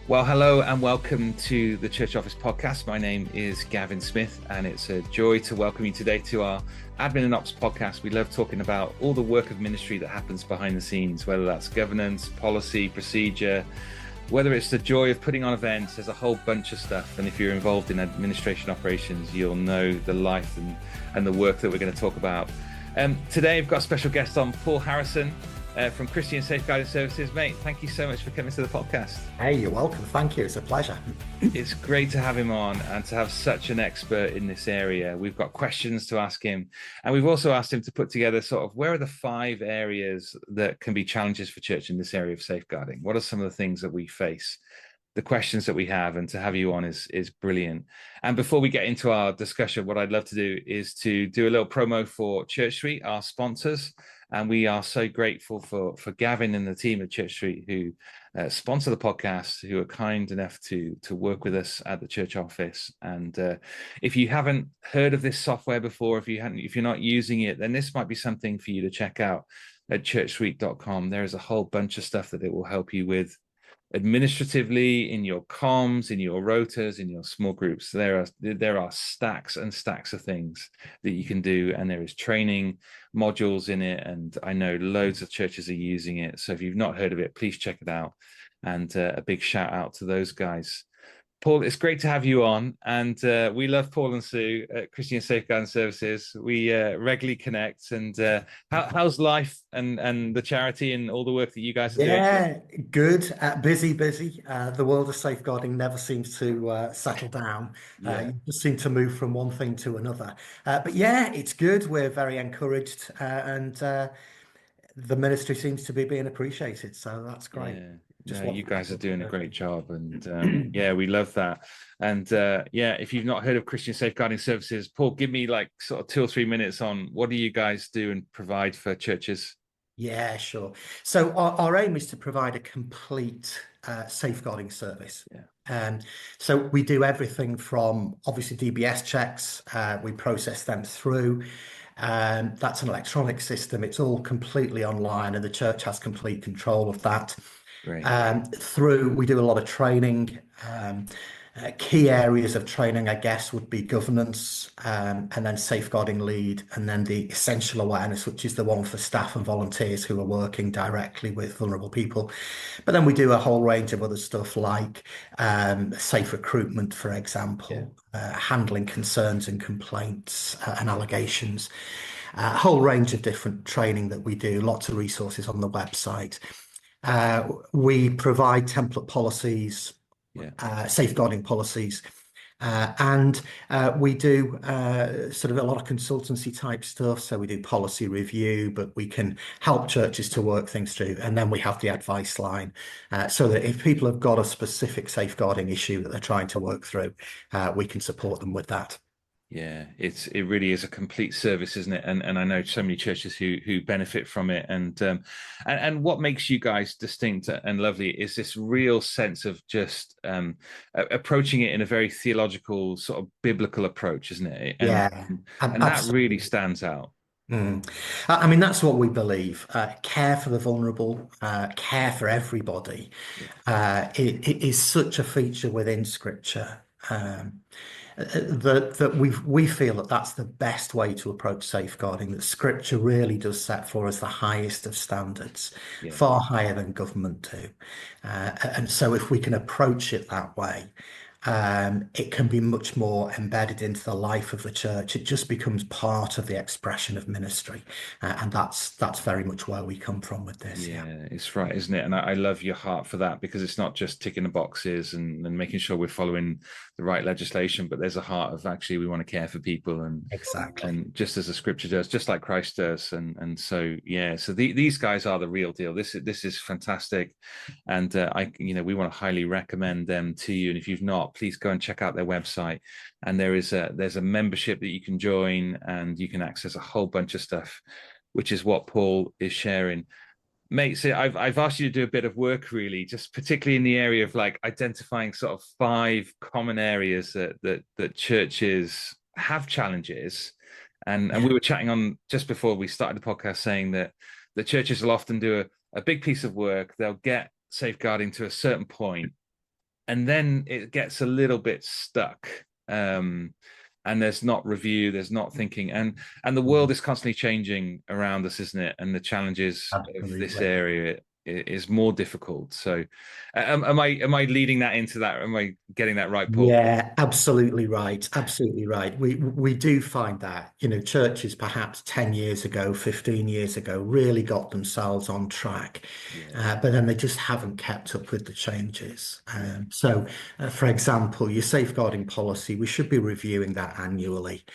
Well, hello and welcome to the Church Office podcast. My name is Gavin Smith, and it's a joy to welcome you today to our Admin and Ops podcast. We love talking about all the work of ministry that happens behind the scenes, whether that's governance, policy, procedure, whether it's the joy of putting on events. There's a whole bunch of stuff. And if you're involved in administration operations, you'll know the life and the work that we're going to talk about. Today, I've got a special guest on, Paul Harrison. From Christian Safeguarding Services. Mate, thank you so much for coming to the podcast. Hey, you're welcome. Thank you. It's a pleasure. It's great to have him on and to have such an expert in this area. We've got questions to ask him, and we've also asked him to put together sort of where are the 5 areas that can be challenges for church in this area of safeguarding? What are some of the things that we face? The questions that we have, and to have you on is brilliant. And before we get into our discussion, what I'd love to do is to do a little promo for Church Street, our sponsors. And we are so grateful for Gavin and the team at Church Street who sponsor the podcast, who are kind enough to work with us at the church office. And if you haven't heard of this software before, if you're not using it, then this might be something for you to check out at churchsuite.com. There is a whole bunch of stuff that it will help you with administratively, in your comms, in your rotas, in your small groups. There are stacks and stacks of things that you can do, and there is training modules in it, and I know loads of churches are using it. So if you've not heard of it, please check it out. And a big shout out to those guys. Paul, it's great to have you on, and we love Paul and Sue at Christian Safeguarding Services. We regularly connect, and how's life and the charity and all the work that you guys are doing? Yeah, good. Busy. The world of safeguarding never seems to settle down. You just seem to move from one thing to another. But yeah, it's good. We're very encouraged, and the ministry seems to be being appreciated. So that's great. No, you guys are doing a great job, and yeah, we love that. And yeah, if you've not heard of Christian Safeguarding Services, Paul, give me like sort of 2 or 3 minutes on what do you guys do and provide for churches? Yeah, sure. So our aim is to provide a complete safeguarding service. So we do everything from obviously DBS checks. We process them through. That's an electronic system. It's all completely online, and the church has complete control of that. Great. We do a lot of training. Key areas of training, I guess, would be governance, and then safeguarding lead, and then the essential awareness, which is the one for staff and volunteers who are working directly with vulnerable people. But then we do a whole range of other stuff like safe recruitment, for example, handling concerns and complaints and allegations. A whole range of different training that we do, lots of resources on the website. We provide template policies, safeguarding policies, and we do sort of a lot of consultancy type stuff. So we do policy review, but we can help churches to work things through. And then we have the advice line, so that if people have got a specific safeguarding issue that they're trying to work through, we can support them with that. Yeah, it really is a complete service, isn't it? And I know so many churches who benefit from it. And what makes you guys distinct and lovely is this real sense of just approaching it in a very theological, sort of biblical approach, isn't it? And that really stands out. I mean, that's what we believe. Care for the vulnerable, care for everybody. It is such a feature within Scripture. That we feel that that's the best way to approach safeguarding, that Scripture really does set for us the highest of standards, far higher than government do. And so if we can approach it that way, it can be much more embedded into the life of the church. It just becomes part of the expression of ministry. And that's very much where we come from with this. Yeah, it's right, isn't it? And I love your heart for that, because it's not just ticking the boxes and making sure we're following the right legislation, but there's a heart of actually we want to care for people, and exactly, and just as the Scripture does, just like Christ does. And so yeah, so these guys are the real deal. This is fantastic, and we want to highly recommend them to you. And if you've not, please go and check out their website. And there's a membership that you can join, and you can access a whole bunch of stuff, which is what Paul is sharing. Mate, so I've asked you to do a bit of work, really, just particularly in the area of like identifying sort of 5 common areas that churches have challenges. And we were chatting on just before we started the podcast, saying that the churches will often do a big piece of work. They'll get safeguarding to a certain point, and then it gets a little bit stuck. And there's not review, there's not thinking, and the world is constantly changing around us, isn't it? And the challenges of this Absolutely. area is more difficult. So, am I leading that into that? Am I getting that right, Paul? Yeah, absolutely right. Absolutely right. We do find that, churches perhaps 10 years ago, 15 years ago, really got themselves on track. Yeah, But then they just haven't kept up with the changes. yeah, For example, your safeguarding policy, we should be reviewing that annually.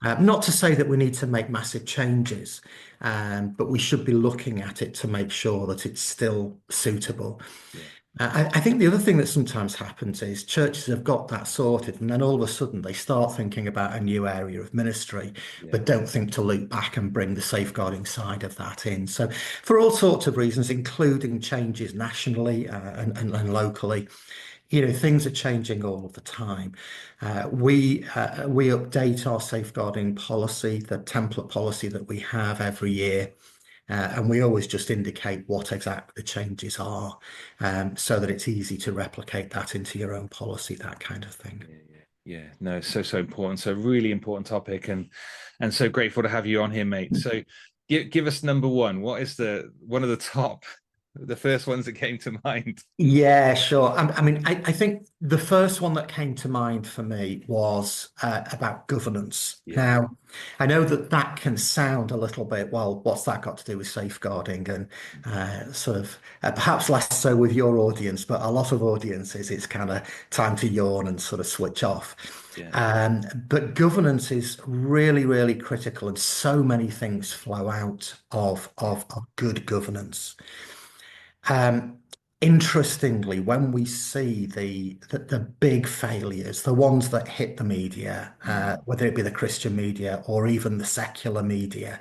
yeah, Not to say that we need to make massive changes, but we should be looking at it to make sure that it's still suitable. yeah, I think the other thing that sometimes happens is churches have got that sorted, and then all of a sudden they start thinking about a new area of ministry, yeah, but don't think to loop back and bring the safeguarding side of that in. So, for all sorts of reasons, including changes nationally and locally, things are changing all of the time. We update our safeguarding policy, the template policy that we have every year. And we always just indicate what exactly the changes are, so that it's easy to replicate that into your own policy, that kind of thing. yeah, yeah. Yeah, no, so important. So really important topic, and so grateful to have you on here, mate. So give us number one. What is the one of the top, the first ones that came to mind? Yeah, sure. I think the first one that came to mind for me was about governance. Yeah, Now, I know that that can sound a little bit, well, what's that got to do with safeguarding? And perhaps less so with your audience, but a lot of audiences, it's kind of time to yawn and sort of switch off. yeah, But governance is really, really critical, and so many things flow out yeah, of good governance. Um, Interestingly, when we see the big failures, the ones that hit the media, mm, whether it be the Christian media or even the secular media,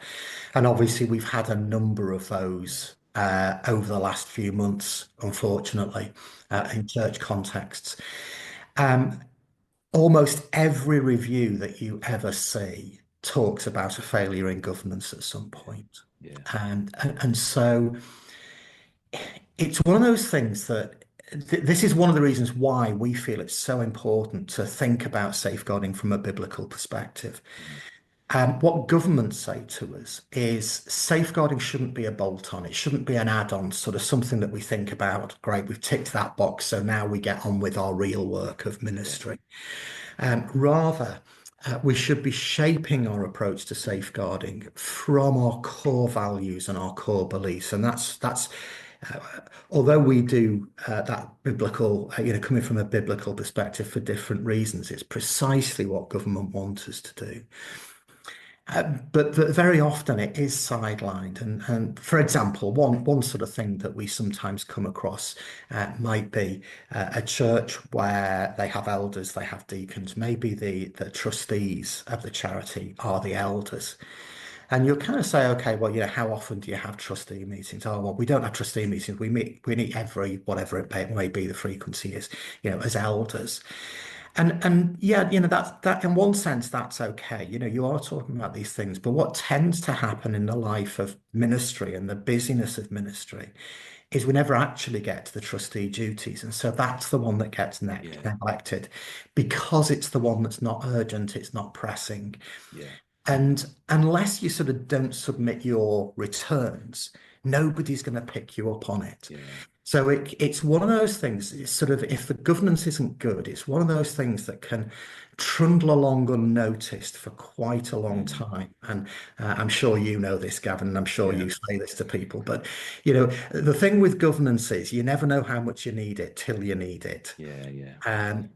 and obviously we've had a number of yeah, those over the last few months, unfortunately, yeah, in church contexts. Um, Almost every review that you ever see talks about a failure in governance at some yeah, point. yeah, And so it's one of those things that this is one of the reasons why we feel it's so important to think about safeguarding from a biblical perspective. mm, What governments say to us is safeguarding shouldn't be a bolt-on. It shouldn't be an add-on, sort of something that we think about. Great, we've ticked that box, so now we get on with our real work of yeah, ministry. Rather, we should be shaping our approach to safeguarding from our core values and our core beliefs, and that's uh, although we do that biblical, coming from a biblical perspective for different reasons, it's precisely what government wants us to do. But very often it is sidelined. And for example, one sort of thing that we sometimes come across might be a church where they have elders, they have deacons, maybe the trustees of the charity are the elders. And you'll kind of say, okay, well, how often do you have trustee meetings? Oh, well, we don't have trustee meetings. We meet every whatever it may be, the frequency is, as elders. And yeah, that in one sense that's okay. You are talking about these things, but what tends to happen in the life of ministry and the busyness of ministry is we never actually get to the trustee duties. And so that's the one that gets yeah, neglected because it's the one that's not urgent, it's not pressing. yeah, And unless you sort of don't submit your returns, nobody's going to pick you up on it. yeah, So it's one of those things, it's sort of, if the governance isn't good, it's one of those things that can trundle along unnoticed for quite a long mm, time. And I'm sure you know this, Gavin, and I'm sure yeah, you say this to people. But, the thing with governance is you never know how much you need it till you need it. yeah, yeah, And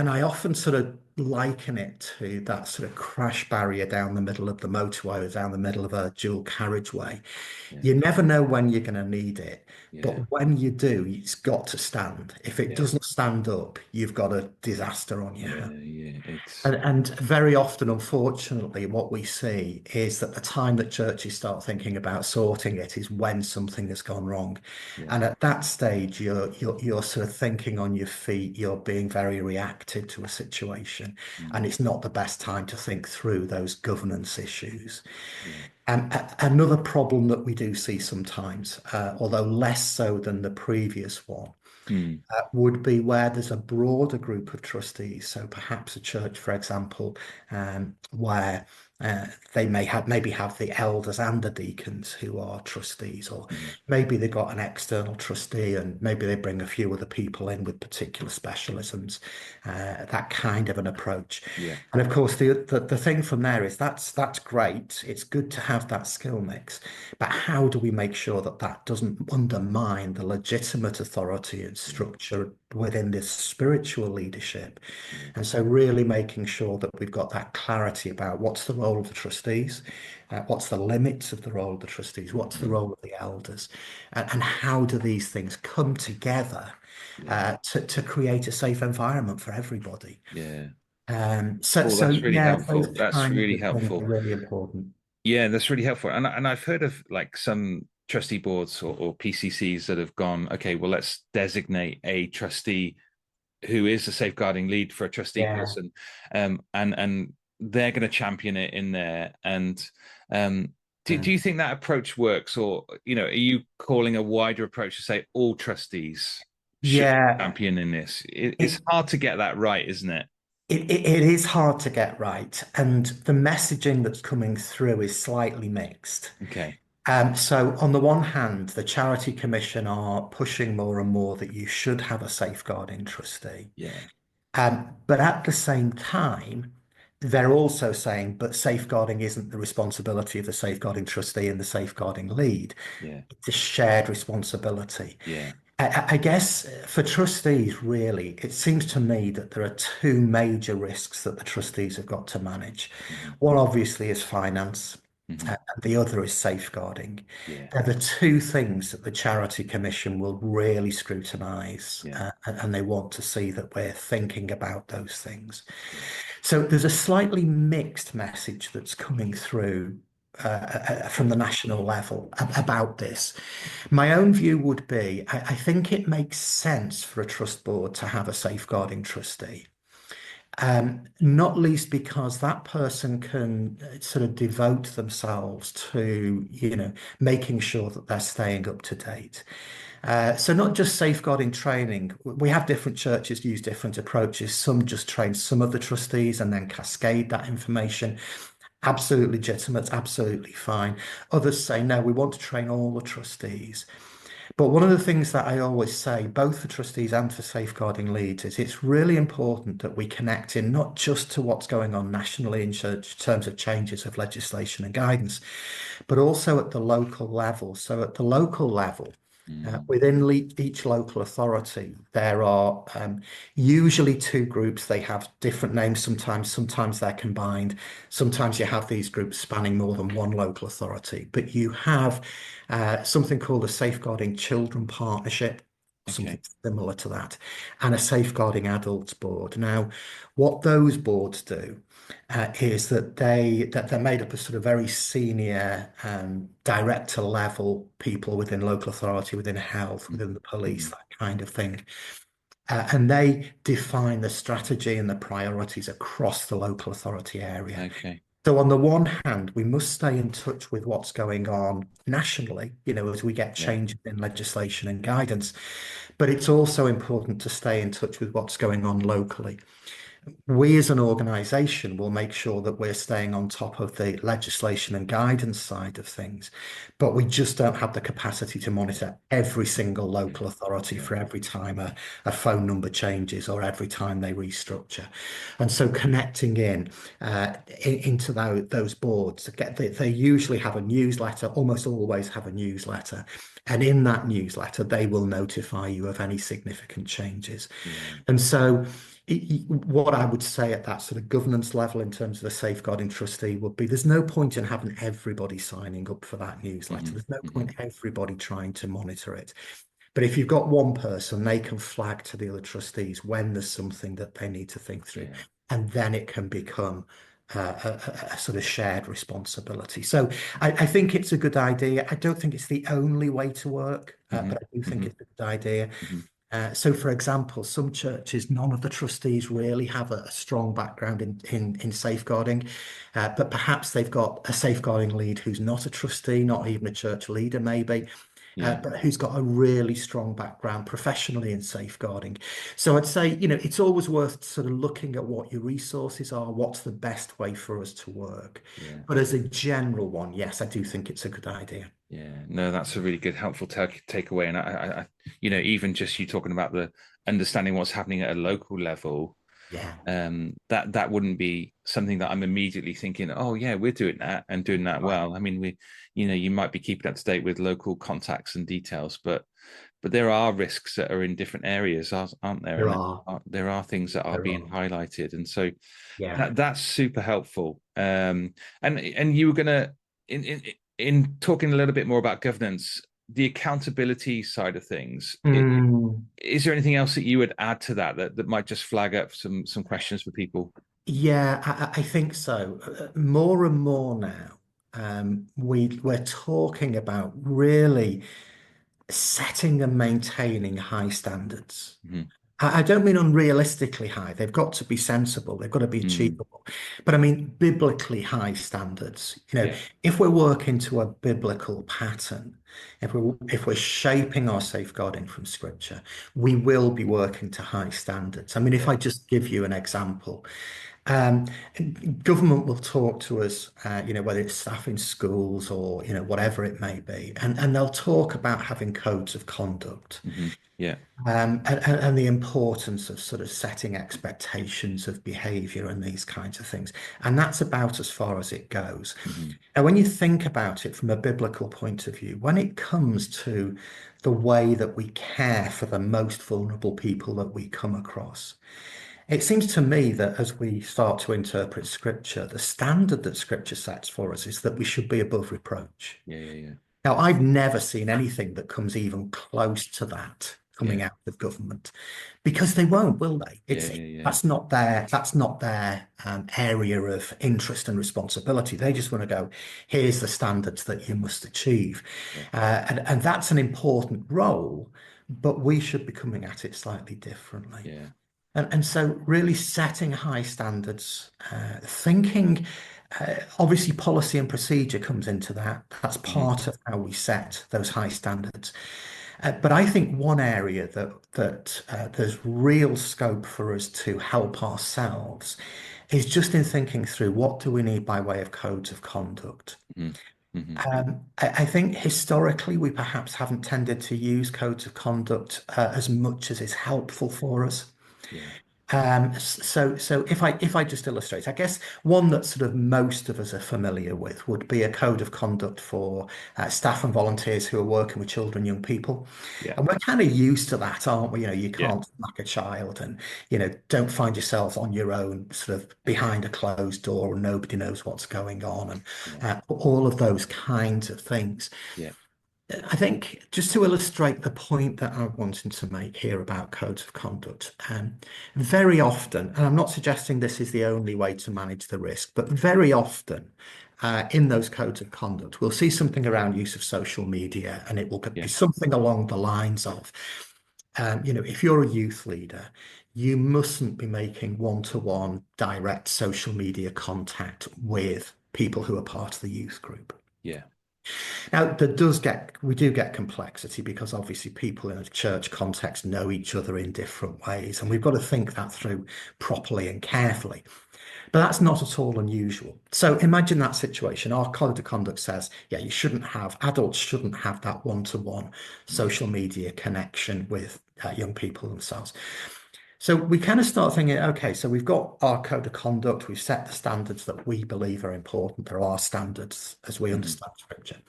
I often sort of liken it to that sort of crash barrier down the middle of the motorway or down the middle of a dual carriageway. yeah, You never know when you're going to need it, but yeah, when you do, it's got to stand. If it yeah, doesn't stand up, you've got a disaster on your hands. yeah, yeah. It's And very often, unfortunately, what we see is that the time that churches start thinking about sorting it is when something has gone wrong. yeah, And at that stage, you're sort of thinking on your feet, you're being very reactive to a situation, and mm, it's not the best time to think through those governance issues. yeah, Another problem that we do see sometimes, although less so than the previous one, Mm, Would be where there's a broader group of trustees. So perhaps a church, for example, where they may have maybe have the elders and the deacons who are trustees, or mhm. maybe they've got an external trustee and maybe they bring a few other people in with particular specialisms, that kind of an approach. Yeah. And of course, the thing from there is that's great. It's good to have that skill mix, but how do we make sure that that doesn't undermine the legitimate authority and Yeah. structure within this spiritual leadership? Yeah. And so, really making sure that we've got that clarity about what's the role of the trustees, what's the limits of the role of the trustees, what's the Mhm. role of the elders, and how do these things come together Yeah. to create a safe environment for everybody? Yeah. So, Oh, so that's really yeah, those helpful. That's kinds really of things are helpful. really important. Yeah, that's really helpful. And I've heard of like some trustee boards or PCCs that have gone, okay, well, let's designate a trustee who is a safeguarding lead for a trustee Yeah, person, and they're going to champion it in there. And do yeah. you think that approach works, or are you calling a wider approach to say all trustees should Yeah, champion in this? It's it, hard to get that right, isn't it? it is hard to get right, and the messaging that's coming through is slightly mixed. Okay. So on the one hand, the Charity Commission are pushing more and more that you should have a safeguarding trustee. Yeah. But at the same time, they're also saying, but safeguarding isn't the responsibility of the safeguarding trustee and the safeguarding lead. Yeah. It's a shared responsibility. Yeah. I guess for trustees, really, it seems to me that there are two major risks that the trustees have got to manage. Hmm. One obviously is finance, Hmm. and the other is safeguarding. Yeah. They're the two things that the Charity Commission will really scrutinise, Yeah. and they want to see that we're thinking about those things. Yeah. So there's a slightly mixed message that's coming through from the national level about this. My own view would be I think it makes sense for a trust board to have a safeguarding trustee. Not least because that person can sort of devote themselves to, making sure that they're staying up to date. So not just safeguarding training. We have different churches use different approaches. Some just train some of the trustees and then cascade that information. Absolutely legitimate, absolutely fine. Others say, no, we want to train all the trustees. But one of the things that I always say, both for trustees and for safeguarding leads, is it's really important that we connect in not just to what's going on nationally in church, terms of changes of legislation and guidance, but also at the local level. So at the local level, Mm. within each local authority, there are usually two groups. They have different names sometimes they're combined. Sometimes you have these groups spanning more than one local authority, but you have something called a Safeguarding Children Partnership, something Okay. similar to that, and a Safeguarding Adults Board. Now, what those boards do is that they're made up of sort of very senior director level people within local authority, within health, within the police, Mm-hmm. that kind of thing. And they define the strategy and the priorities across the local authority area. Okay. So on the one hand, we must stay in touch with what's going on nationally, as we get Yeah. changes in legislation and guidance, but it's also important to stay in touch with what's going on locally. We as an organisation will make sure that we're staying on top of the legislation and guidance side of things, but we just don't have the capacity to monitor every single Yeah. local authority Yeah. for every time a phone number changes or every time they restructure. And so connecting into those boards, they usually have a newsletter, almost always have a newsletter. And in that newsletter, they will notify you of any significant changes. Yeah. And so what I would say at that sort of governance level in terms of the safeguarding trustee would be there's no point in having everybody signing up for that newsletter. Hmm. There's no Hmm. point everybody trying to monitor it. But if you've got one person, they can flag to the other trustees when there's something that they need to think through. Yeah. And then it can become a sort of shared responsibility. So I think it's a good idea. I don't think it's the only way to work, Hmm. but I do think Hmm. it's a good idea. Hmm. So, for example, some churches, none of the trustees really have a strong background in safeguarding, but perhaps they've got a safeguarding lead who's not a trustee, not even a church leader, maybe. Yeah. but who's got a really strong background professionally in safeguarding. So I'd say, it's always worth sort of looking at what your resources are, what's the best way for us to work. Yeah. But as a general one, yes, I do think it's a good idea. Yeah, no, that's a really good, helpful takeaway. And even just you talking about the understanding what's happening at a local level, Yeah, that wouldn't be something that I'm immediately thinking, oh yeah, we're doing that and doing that right. well. I mean, you might be keeping up to date with local contacts and details, but there are risks that are in different areas, aren't there? There And are, there are things that are there being are. highlighted, and so Yeah. that's super helpful. And you were gonna in talking a little bit more about governance, the accountability side of things. Mm. Is there anything else that you would add to that might just flag up some questions for people? Yeah, I think so. More and more now, we're talking about really setting and maintaining high standards. Mm-hmm. I don't mean unrealistically high. They've got to be sensible. They've got to be Mm, achievable. But I mean biblically high standards. yeah, If we're working to a biblical pattern, if we're shaping our safeguarding from Scripture, we will be working to high standards. I mean, if yeah, I just give you an example, um, government will talk to us, whether it's staff in schools or whatever it may be, and they'll talk about having codes of conduct. mm-hmm. Yeah, And the importance of sort of setting expectations of behavior and these kinds of things. And that's about as far as it goes. mm-hmm. And when you think about it from a biblical point of view, when it comes to the way that we care for the most vulnerable people that we come across, it seems to me that as we start to interpret Scripture, the standard that Scripture sets for us is that we should be above reproach. Yeah, yeah, yeah, Now, I've never seen anything that comes even close to that yeah, coming out of government because they won't, will they? yeah, It's yeah, yeah, that's not their area of interest and responsibility. They just want to go, here's the standards that you must achieve, yeah, and that's an important role, but we should be coming at it slightly differently. yeah, And so really setting high standards, thinking, obviously policy and procedure comes into that. That's mm-hmm. part of how we set those high standards. But I think one area that there's real scope for us to help ourselves is just in thinking through what do we need by way of codes of conduct. Mm-hmm. Mm-hmm. I think historically we perhaps haven't tended to use codes of conduct as much as is helpful for us. Yeah, So if I just illustrate, I guess one that sort of most of us are familiar with would be a code of conduct for staff and volunteers who are working with children and young people. yeah, And we're kind of used to that, aren't we? You yeah, can't smack a child and, don't find yourself on your own, sort of behind a closed door and nobody knows what's going on and yeah, all of those kinds of things. yeah, I think just to illustrate the point that I'm wanting to make here about codes of conduct, very often, and I'm not suggesting this is the only way to manage the risk, but very often in those codes of conduct, we'll see something around use of social media, and it will be yeah, something along the lines of, if you're a youth leader, you mustn't be making one-to-one direct social media contact with people who are part of the youth group. yeah, Now, we do get complexity because obviously people in a church context know each other in different ways, and we've got to think that through properly and carefully. But that's not at all unusual. So imagine that situation. Our code of conduct says, yeah, adults shouldn't have that one-to-one mm, social media connection with young people themselves. So we kind of start thinking, okay, so we've got our code of conduct, we've set the standards that we believe are important. There are standards as we mm-hmm. understand scripture.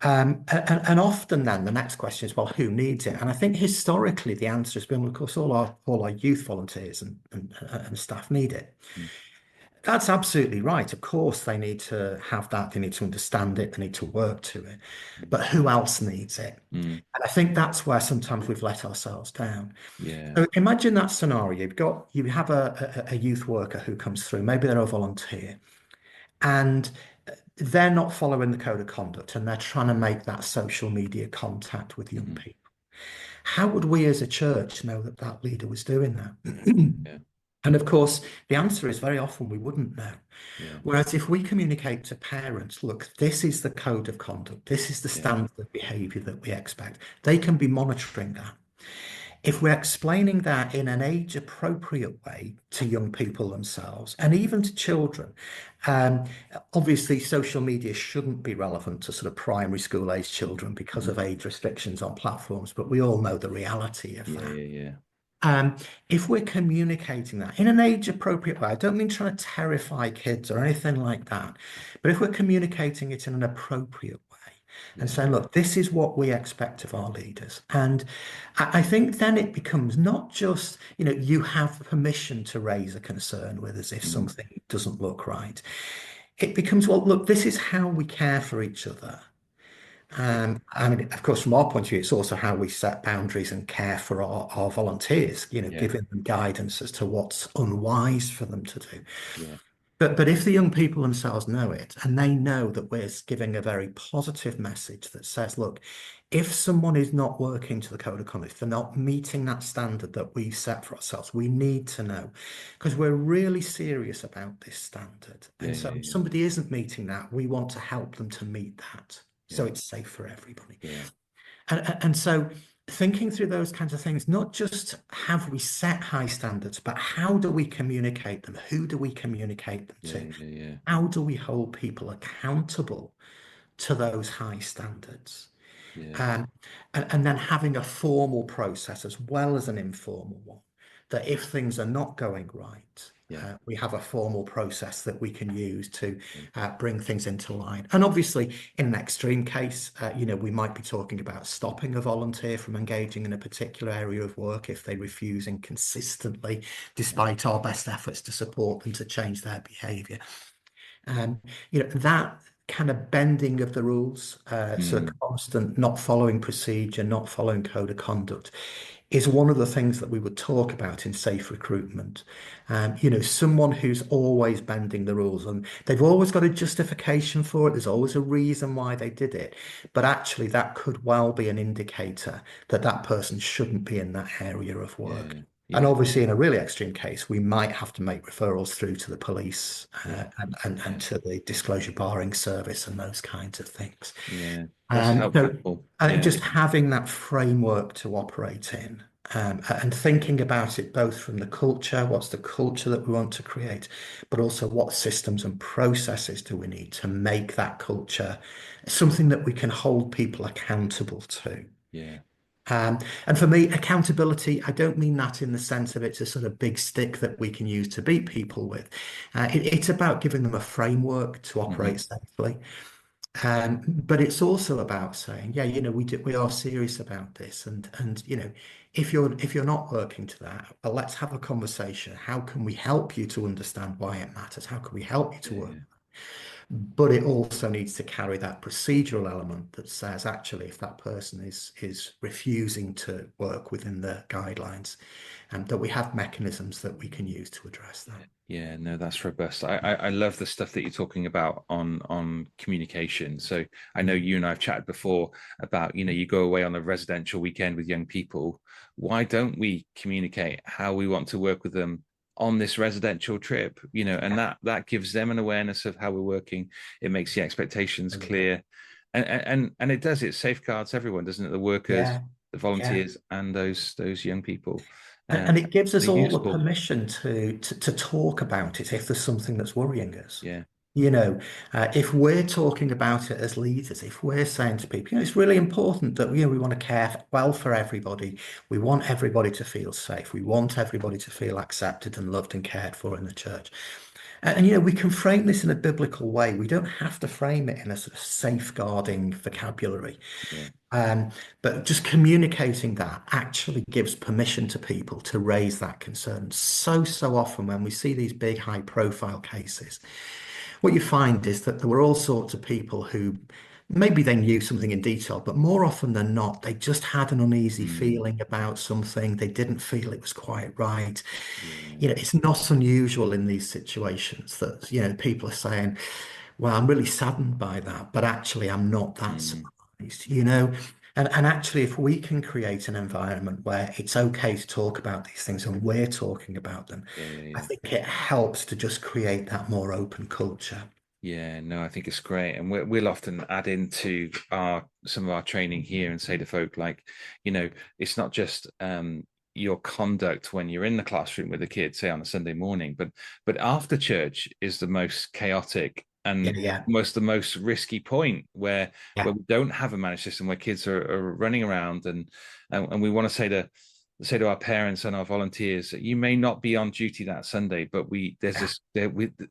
And often then the next question is, well, who needs it? And I think historically the answer has been, well, of course, all our youth volunteers and staff need it. Mm, That's absolutely right. Of course, they need to have that. They need to understand it. They need to work to it. But who else needs it? mm, And I think that's where sometimes we've let ourselves down. yeah, So imagine that scenario. You have a youth worker who comes through. Maybe they're a volunteer, and they're not following the code of conduct and they're trying to make that social media contact with young mm-hmm. people. How would we as a church know that that leader was doing that? Yeah, And of course, the answer is very often we wouldn't know. Yeah. Whereas if we communicate to parents, look, this is the code of conduct, this is the Yeah. standard of behavior that we expect, they can be monitoring that. If we're explaining that in an age appropriate way to young people themselves and even to children, um, obviously social media shouldn't be relevant to sort of primary school age children because Mhm. of age restrictions on platforms, but we all know the reality of Yeah. that. Yeah. Yeah. Um, if we're communicating that in an age appropriate way, I don't mean trying to terrify kids or anything like that, but if we're communicating it in an appropriate way and Yeah. saying, look, this is what we expect of our leaders. And I think then it becomes not just, you have permission to raise a concern with us if Mhm. something doesn't look right. It becomes, well, look, this is how we care for each other. Yeah. I mean, of course, from our point of view, it's also how we set boundaries and care for our volunteers, Yeah. giving them guidance as to what's unwise for them to do. Yeah. But if the young people themselves know it and they know that we're giving a very positive message that says, look, if someone is not working to the code of conduct, if they're not meeting that standard that we've set for ourselves, we need to know because we're really serious about this standard. Yeah. And so Yeah. if Yeah. somebody isn't meeting that, we want to help them to meet that. So Yeah. it's safe for everybody. Yeah. And so thinking through those kinds of things, not just have we set high standards, but how do we communicate them? Who do we communicate them Yeah. to? Yeah. Yeah. How do we hold people accountable to those high standards? Yeah. Um, and then having a formal process as well as an informal one, that if things are not going right, Yeah. we have a formal process that we can use to Yeah. bring things into line. And obviously, in an extreme case, we might be talking about stopping a volunteer from engaging in a particular area of work if they refuse inconsistently, despite our best efforts to support them to change their behaviour. Um, that kind of bending of the rules, so Mm. constant not following procedure, not following code of conduct, is one of the things that we would talk about in safe recruitment. Someone who's always bending the rules and they've always got a justification for it. There's always a reason why they did it. But actually, that could well be an indicator that that person shouldn't be in that area of work. Yeah. And Yeah. obviously, in a really extreme case, we might have to make referrals through to the police Yeah. and Yeah. to the disclosure barring service and those kinds of things. Yeah. That's So helpful. I think Yeah. just having that framework to operate in and thinking about it both from the culture, what's the culture that we want to create, but also what systems and processes do we need to make that culture something that we can hold people accountable to. Yeah. Um, and for me, accountability, I don't mean that in the sense of it's a sort of big stick that we can use to beat people with. It's about giving them a framework to Hmm. operate safely. But it's also about saying, yeah, we are serious about this, and if you're not working to that, well, let's have a conversation. How can we help you to understand why it matters? How can we help you to Yeah. work? Yeah. But it also needs to carry that procedural element that says, actually, if that person is refusing to work within the guidelines, and that we have mechanisms that we can use to address that. Yeah, no, that's robust. I love the stuff that you're talking about on communication. So I know you and I have chatted before about, you go away on a residential weekend with young people. Why don't we communicate how we want to work with them on this residential trip? And that gives them an awareness of how we're working. It makes the expectations clear. And it safeguards everyone, doesn't it? The workers, Yeah, the yeah. volunteers, and those young people. And it gives us They're all the useful. permission to talk about it if there's something that's worrying us. Yeah. You know, if we're talking about it as leaders, if we're saying to people, it's really important that, we want to care well for everybody. We want everybody to feel safe. We want everybody to feel accepted and loved and cared for in the church. And we can frame this in a biblical way. We don't have to frame it in a sort of safeguarding vocabulary. Yeah. Um, but just communicating that actually gives permission to people to raise that concern. So often when we see these big high profile cases, what you find is that there were all sorts of people who maybe they knew something in detail, but more often than not, they just had an uneasy Mm. feeling about something. They didn't feel it was quite right. Yeah. It's not unusual in these situations that, people are saying, well, I'm really saddened by that, but actually I'm not that Mm. surprised. And actually, if we can create an environment where it's okay to talk about these things and we're talking about them, Yeah, yeah, I yeah. think it helps to just create that more open culture. Yeah, no, I think it's great, and we'll often add into our some of our training here and say to folk like, it's not just your conduct when you're in the classroom with the kids, say on a Sunday morning, but after church is the most chaotic Yeah, and yeah, the most risky point where yeah, we don't have a managed system where kids are running around and we want to say to our parents and our volunteers, you may not be on duty that Sunday, but yeah,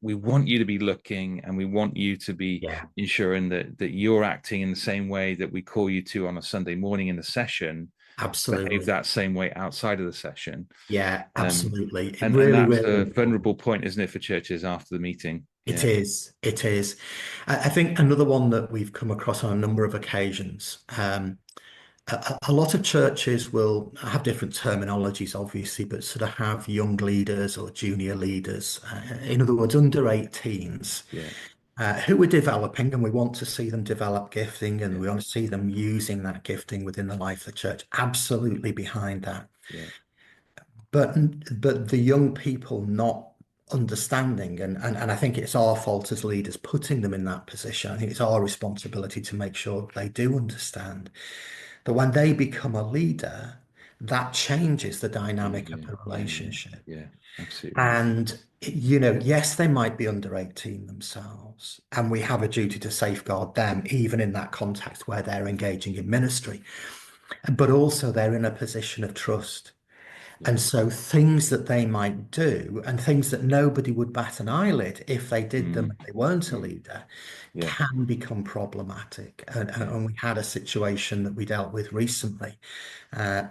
we want you to be looking, and we want you to be yeah, ensuring that you're acting in the same way that we call you to on a Sunday morning in the session. Behave absolutely. that same way outside of the session. Yeah, Um, absolutely. It and really, that's really a important. vulnerable point, isn't it, for churches after the meeting? It Yeah, is. It is. I think another one that we've come across on a number of occasions. A lot of churches will have different terminologies, obviously, but sort of have young leaders or junior leaders. In other words, under 18s yeah, who are developing, and we want to see them develop gifting and yeah, we want to see them using that gifting within the life of the church. Absolutely behind that. yeah, But but the young people not understanding, and I think it's our fault as leaders putting them in that position. I think it's our responsibility to make sure they do understand that when they become a leader, that changes the yeah, dynamic of yeah, the yeah, yeah, relationship. yeah, absolutely. And, yes, they might be under 18 themselves, and we have a duty to safeguard them, even in that context where they're engaging in ministry, but also they're in a position of trust. Yeah, And so things that they might do and things that nobody would bat an eyelid if they did them mm, and they weren't a mm, leader yeah, can become problematic. yeah, And we had a situation that we dealt with recently,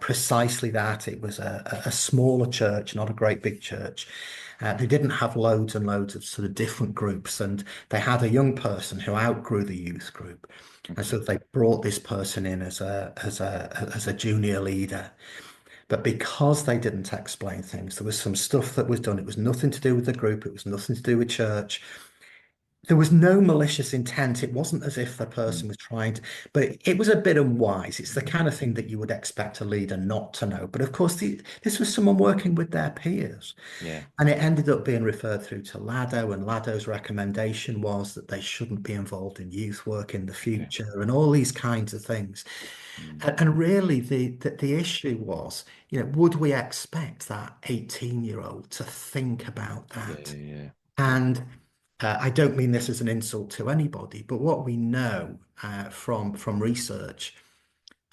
precisely that. It was a smaller church, not a great big church. They didn't have loads and loads of sort of different groups, and they had a young person who outgrew the youth group. And okay, so they brought this person in as a junior leader. But because they didn't explain things, there was some stuff that was done. It was nothing to do with the group. It was nothing to do with church. There was no malicious intent. It wasn't as if the mm, person was trying to, but it was a bit unwise. It's the kind of thing that you would expect a leader not to know. But of course, this was someone working with their peers. yeah, And it ended up being referred through to Lado, and Lado's recommendation was that they shouldn't be involved in youth work in the okay, future and all these kinds of things. mm, And really, the issue was, would we expect that 18-year-old to think about yeah, that? yeah, yeah, yeah, And I don't mean this as an insult to anybody, but what we know from research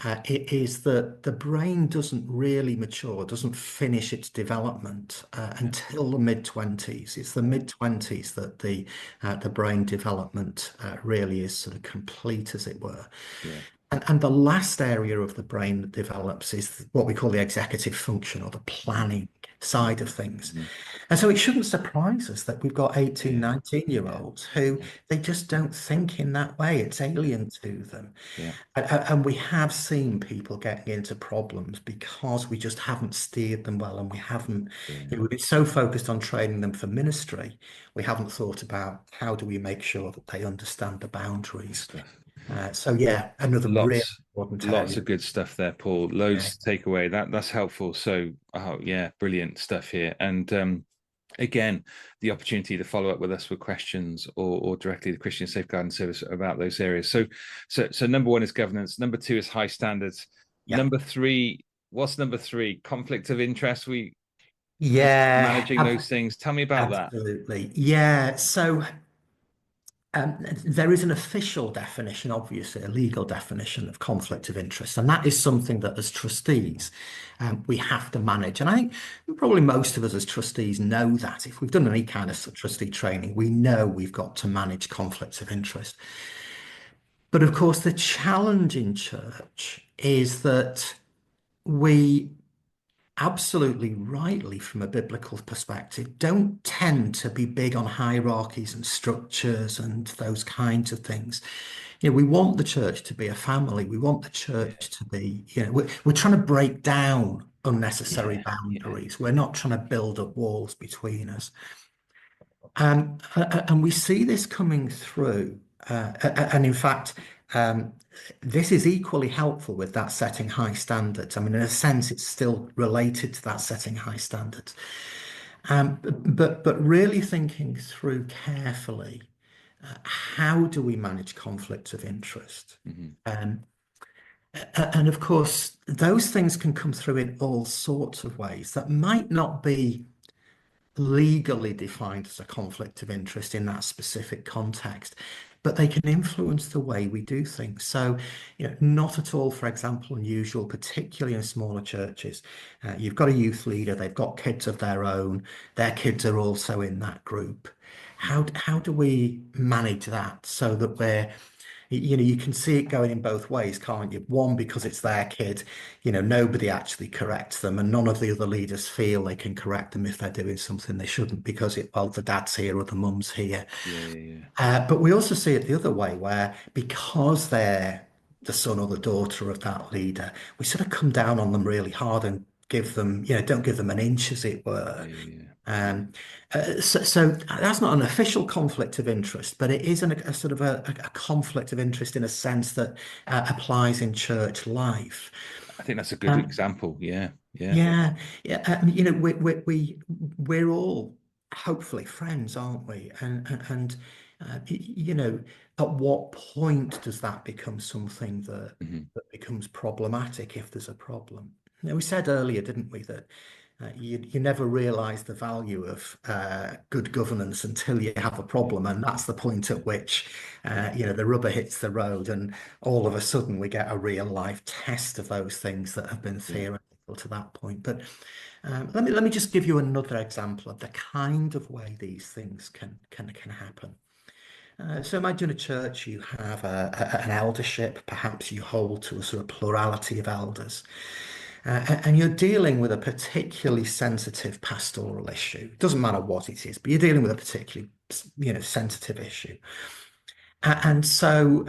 it is that the brain doesn't really mature, doesn't finish its development yeah, until the mid-20s. It's the mid-20s that the brain development really is sort of complete, as it were. yeah, And the last area of the brain that develops is what we call the executive function or the mm, planning side mm, of things. mm, And so it shouldn't surprise us that we've got 18, yeah, 19 year yeah, olds who yeah, they just don't think in that way. It's yeah, alien to them. yeah, And we have seen people getting into problems because we just haven't steered them well, and we haven't, yeah, we've been so focused on training them for ministry, we haven't thought about how do we make sure that they understand the good boundaries. stuff. So yeah, another really Lots, important lots area. of good stuff there, Paul. Yeah. Loads to take away. That's helpful. So, oh yeah, brilliant stuff here. And again, the opportunity to follow up with us with questions or directly the Christian Safeguarding Service about those areas. So number one is governance. Number two is high standards. Yeah. Number three, what's number three? Conflict of interest. We Yeah, managing those things. Tell me about that. absolutely. Yeah. So there is an official definition, obviously, a legal definition of conflict of interest, and that is something that as trustees we have to manage. And I think probably most of us as trustees know that if we've done any kind of trustee training, we know we've got to manage conflicts of interest. But of course, the challenge in church is that we absolutely rightly, from a biblical perspective, don't tend to be big on hierarchies and structures and those kinds of things. We want the church to be a family. We want the Yeah, church to be, we're trying to break down unnecessary yeah, yeah, boundaries. We're not trying to build up walls between us. And we see this coming through. And in fact, Um, this is equally helpful with that setting high standards. I mean, in a sense, it's still related to that setting high standards. But really thinking through carefully, how do we manage conflicts of interest? Hmm. Um, and of course, those things can come through in all sorts of ways that might not be legally defined as a conflict of interest in that specific context, but they can influence the way we do things. So, not at all, for example, unusual, particularly in smaller churches. You've got a youth leader, they've got kids of their own, their kids are also in that group. How do we manage that so that you can see it going in both ways, can't you? One, because it's their kid, nobody actually corrects them, and none of the other leaders feel they can correct them if they're doing something they shouldn't because well, the dad's here or the mum's here. Yeah, yeah, yeah. But we also see it the other way, where because they're the son or the daughter of that leader, we sort of come down on them really hard and give them, don't give them an inch, as it were. Yeah, yeah, yeah. Um, so that's not an official conflict of interest, but it is a sort of a conflict of interest in a sense that applies in church life. I think that's a good Um, example. Yeah, yeah. yeah, yeah. We're all hopefully friends, aren't we? At what point does that become something Hmm. that becomes problematic if there's a problem? We said earlier, didn't we, that you never realize the value of good governance until you have a problem, and that's the point at which the rubber hits the road, and all of a sudden we get a real life test of those things that have been Yeah. theoretical to that point. But let me just give you another example of the kind of way these things can happen. So imagine a church, you have an eldership, perhaps you hold to a sort of plurality of elders. And you're dealing with a particularly sensitive pastoral issue. It doesn't matter what it is, but you're dealing with a particularly, sensitive issue. And so,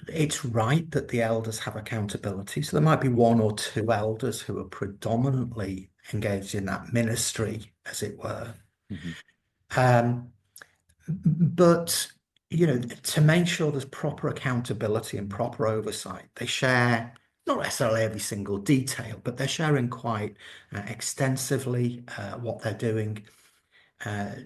it's right that the elders have accountability. So there might be one or two elders who are predominantly engaged in that ministry, as it were. Hmm. Um, but, to make sure there's proper accountability and proper oversight, they share not necessarily every single detail, but they're sharing quite extensively what they're doing,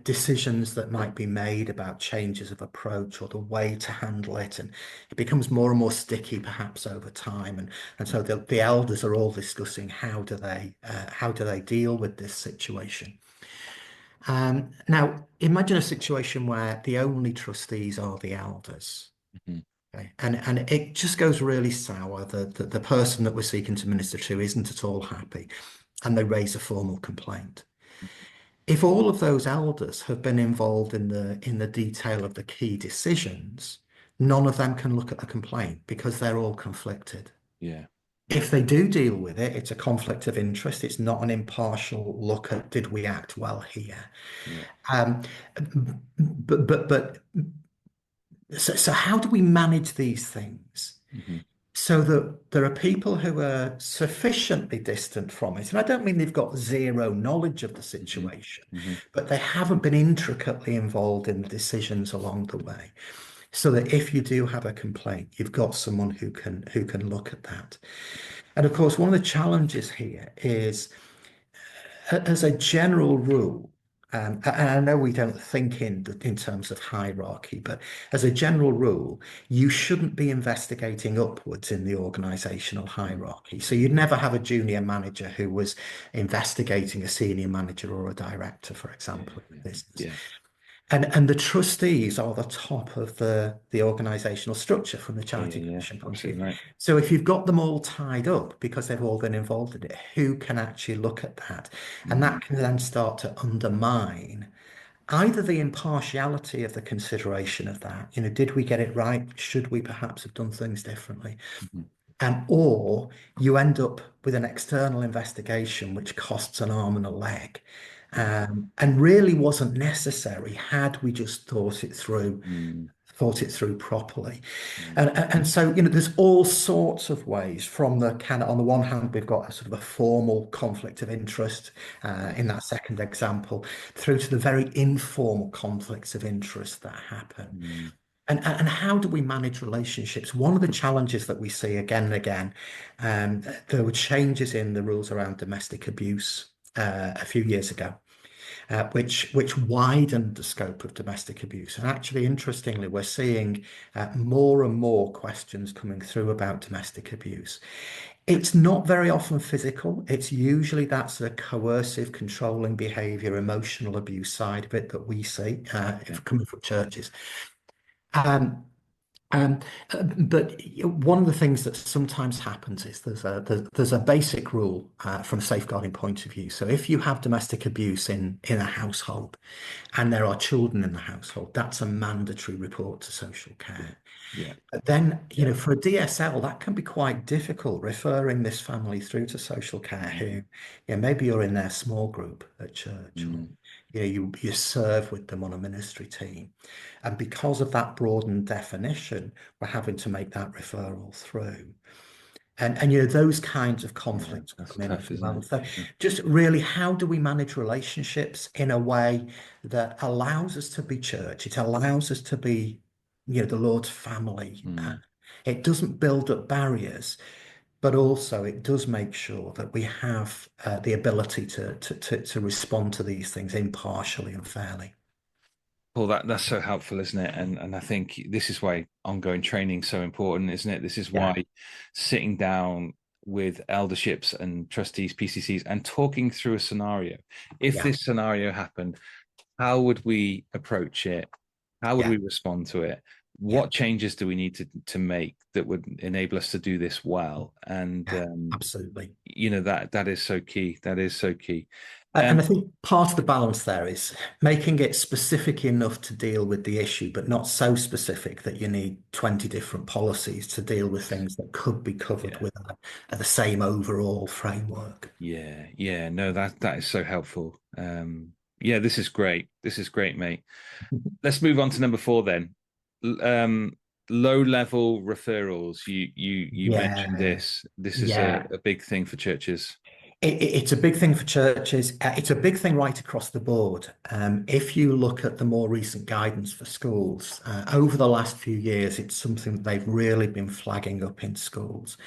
decisions that might be made about changes of approach or the way to handle it. And it becomes more and more sticky perhaps over time. And so the elders are all discussing how do they deal with this situation. Now, imagine a situation where the only trustees are the elders. Hmm. Okay. And it just goes really sour. The person that we're seeking to minister to isn't at all happy, and they raise a formal complaint. If all of those elders have been involved in the detail of the key decisions, none of them can look at the complaint because they're all conflicted. Yeah, If they do deal with it, it's a conflict of interest. It's not an impartial look at did we act well here. yeah. Um, but so how do we manage these things Hmm. so that there are people who are sufficiently distant from it? And I don't mean they've got zero knowledge of the Hmm. situation, Hmm. but they haven't been intricately involved in the decisions along the way. So that if you do have a complaint, you've got someone who can look at that. And of course, one of the challenges here is, as a general rule, and I know we don't think in terms of hierarchy, but as a general rule, you shouldn't be investigating upwards in the organizational hierarchy. So you'd never have a junior manager who was investigating a senior manager or a director, for Yeah, example, in yeah, the business. yeah, And the trustees are the top of the organizational structure from the yeah, yeah, Charity yeah. Commission point of view. Absolutely right. So if you've got them all tied up because they've all been involved in it, who can actually look at that? And Hmm. that can then start to undermine either the impartiality of the consideration of that. Did we get it right? Should we perhaps have done things differently? Hmm. Or you end up with an external investigation which costs an arm and a leg, Yeah. and really wasn't necessary had we just thought it through properly. Mm. And so, there's all sorts of ways from the kind of, on the one hand, we've got a sort of a formal conflict of interest Yeah. in that second example, through to the very informal conflicts of interest that happen. Mm. And how do we manage relationships? One of the challenges that we see again and again, there were changes in the rules around domestic abuse a few years ago, which widened the scope of domestic abuse. And actually, interestingly, we're seeing more and more questions coming through about domestic abuse. It's not very often physical. It's usually that sort of coercive, controlling behavior, emotional abuse side of it that we see Yeah, if coming from churches. Um, um, but one of the things that sometimes happens is there's a basic rule from a safeguarding point of view. So if you have domestic abuse in a household and there are children in the household, that's a mandatory report to social yeah, care. yeah, But then, for a DSL, that can be quite difficult referring this family through to social care mm, who, maybe you're in their small group at church or, mm. you serve with them on a ministry team. And because of that broadened definition, we're having to make that referral through. And those kinds of Yeah, conflicts that's come in tough, as isn't well. it? So Yeah. just really, how do we manage relationships in a way that allows us to be church? It allows us to be, the Lord's family. Mm. It doesn't build up barriers, but also it does make sure that we have the ability to respond to these things impartially and fairly. Well, that's so helpful, isn't it? And I think this is why ongoing training is so important, isn't it? This is Yeah, why sitting down with elderships and trustees, PCCs, and talking through a scenario. If yeah, this scenario happened, how would we approach it? How would yeah, we respond to it? yeah, What changes do we need to make that would enable us to do this well? And yeah, absolutely. that is so key. That is so key. And I think part of the balance there is making it specific enough to deal with the issue, but not so specific that you need 20 different policies to deal with things that could be covered Yeah, with the same overall framework. yeah. No, that is so helpful. Yeah, this is great. This is great, mate. Let's move on to number four then. Um, Low level referrals. You mentioned Yeah, this. This is a, yeah. a big thing for churches. It's a big thing for churches. It's a big thing right across the board. If you look at the more recent guidance for schools, over the last few years, it's something that they've really been flagging up in schools.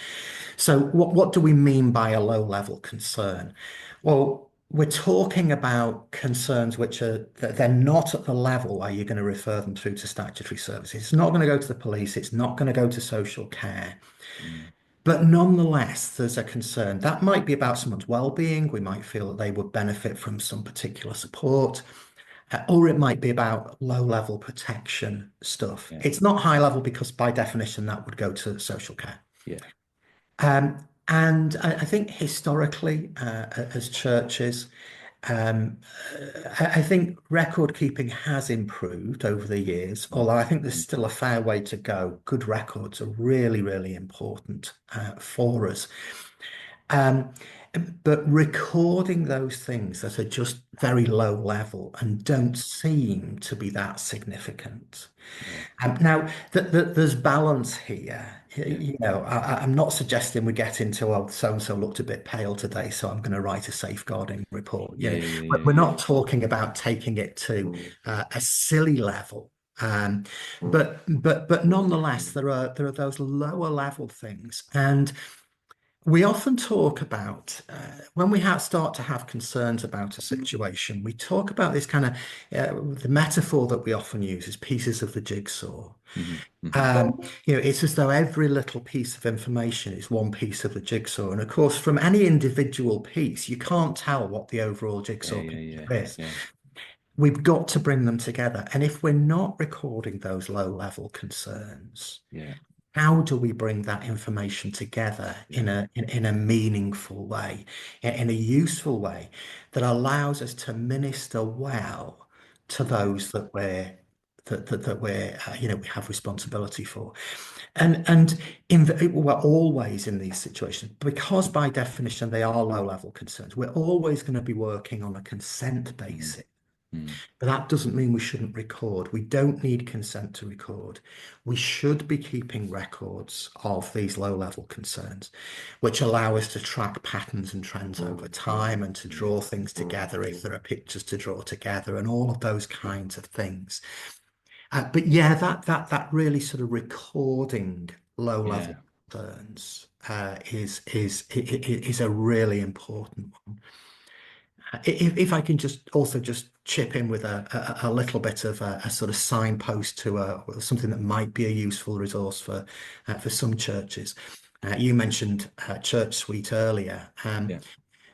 So what do we mean by a low level concern? Well, we're talking about concerns which are that they're not at the level where you're going to refer them through to statutory services. It's not going to go to the police. It's not going to go to social care. Mm, But nonetheless, there's a concern. That might be about someone's well-being. We might feel that they would benefit from some particular support, or it might be about low-level protection stuff. yeah, It's not high level because by definition that would go to social care. yeah. And I think historically, as churches, um, I think record keeping has improved over the years, Mm, although I think there's mm, still a fair way to go. Good records are really, really important for us. Um, but recording those things that are just very low level and don't seem to be that significant. yeah, Now, there's balance here. yeah, I'm not suggesting we get into, well, so and so looked a bit pale today, so I'm going to write a safeguarding report. yeah, yeah, yeah, We're yeah. not talking about taking it to a silly level. Um, but nonetheless, there are those lower level things, and we often talk about when we start to have concerns about a situation, we talk about this kind of the metaphor that we often use is pieces of the jigsaw. Mhm, mhm. Um, it's as though every little piece of information is one piece of the jigsaw. And of course, from any individual piece, you can't tell what the overall Yeah, jigsaw yeah, picture yeah, is. yeah, We've got to bring them together. And if we're not recording those low level concerns, yeah, how do we bring that information together in yeah. a meaningful way, in a useful way that allows us to minister well to those that we have responsibility for, and we're always in these situations because by definition they are low level concerns. We're always going to be working on a consent Mm, basis. mm, But that doesn't mean we shouldn't record. We don't need consent to record. We should be keeping records of these low-level concerns, which allow us to track patterns and trends over time and to mm, draw things together if there are pictures to draw together and all of those kinds of things. But yeah, that really sort of recording low level Yeah, concerns is a really important one. If I can just also just chip in with a little bit of a sort of signpost to something that might be a useful resource for some churches. You mentioned Church Suite earlier. yeah,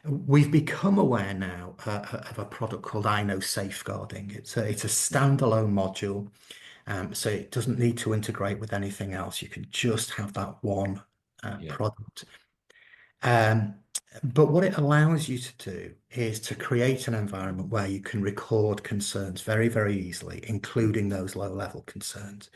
We've become aware now of a product called I Know Safeguarding. It's a standalone module, so it doesn't need to integrate with anything else. You can just have that one yeah, product. Um, but what it allows you to do is to create an environment where you can record concerns very, very easily, including those low-level concerns.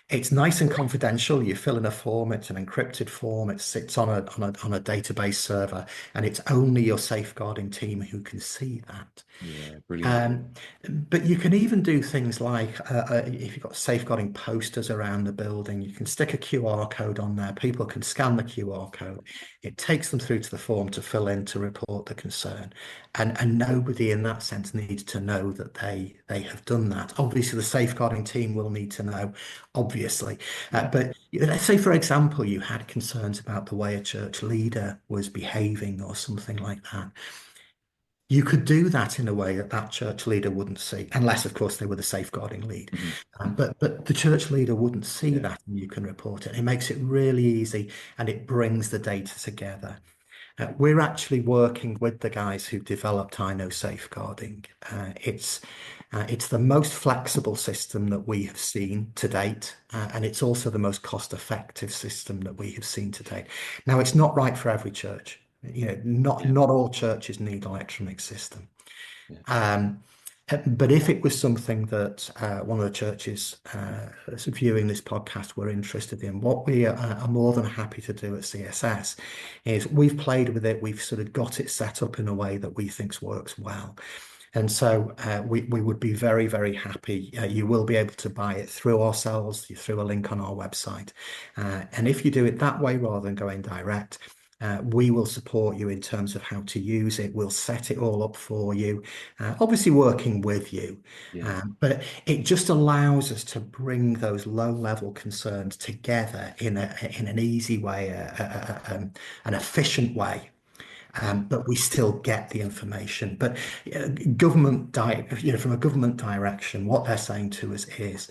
It's nice and confidential. You fill in a form, it's an encrypted form, it sits on a database server, and it's only your safeguarding team who can see that. yeah. Brilliant. Um, but you can even do things like if you've got safeguarding posters around the building, you can stick a QR code on there. People can scan the QR code. It takes them through to the form to fill in to report the concern. And nobody in that sense needs to know that they have done that. Obviously, the safeguarding team will need to know, obviously. Yeah, But let's say, for example, you had concerns about the way a church leader was behaving or something like that. You could do that in a way that that church leader wouldn't see, unless, of course, they were the safeguarding lead. mhm, But the church leader wouldn't see yeah, that, and you can report it. It makes it really easy, and it brings the data together. We're actually working with the guys who developed I Know Safeguarding. It's the most flexible system that we have seen to date, and it's also the most cost-effective system that we have seen to date. Now, it's not right for every church. yeah, Not all churches need electronic system. yeah, Um, but if it was something that one of the churches viewing this podcast were interested in, what we are more than happy to do at CSS is we've played with it, we've sort of got it set up in a way that we think works well. And so we would be very, very happy. You will be able to buy it through ourselves, through a link on our website. And if you do it that way rather than going direct, we will support you in terms of how to use it. We'll set it all up for you, obviously working with you. yeah, But it just allows us to bring those low-level concerns together in an easy way, an efficient way, yeah, but we still get the information. But from a government direction, what they're saying to us is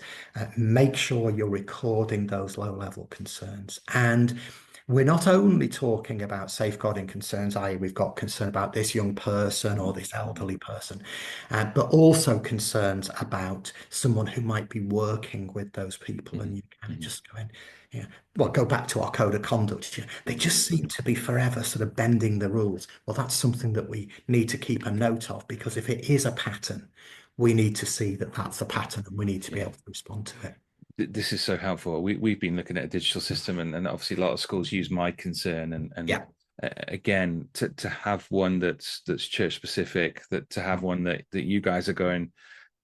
make sure you're recording those low-level concerns. And we're not only talking about safeguarding concerns, i.e., we've got concern about this young person or mhm, this mhm, elderly person, but also concerns about someone who might be working with those people. And mhm, you kind of mhm, just go in, yeah, well, go back to our code of conduct. They mhm. just seem to be forever sort of bending the rules. Well, that's something that we need to keep a note of, because if it is a pattern, we need to see that that's a pattern and we need to be Yeah. able to respond to it. This is so helpful. We've been looking at a digital system, and obviously a lot of schools use My Concern, and Yeah. again, to have one that's church specific, that to have one that you guys are going,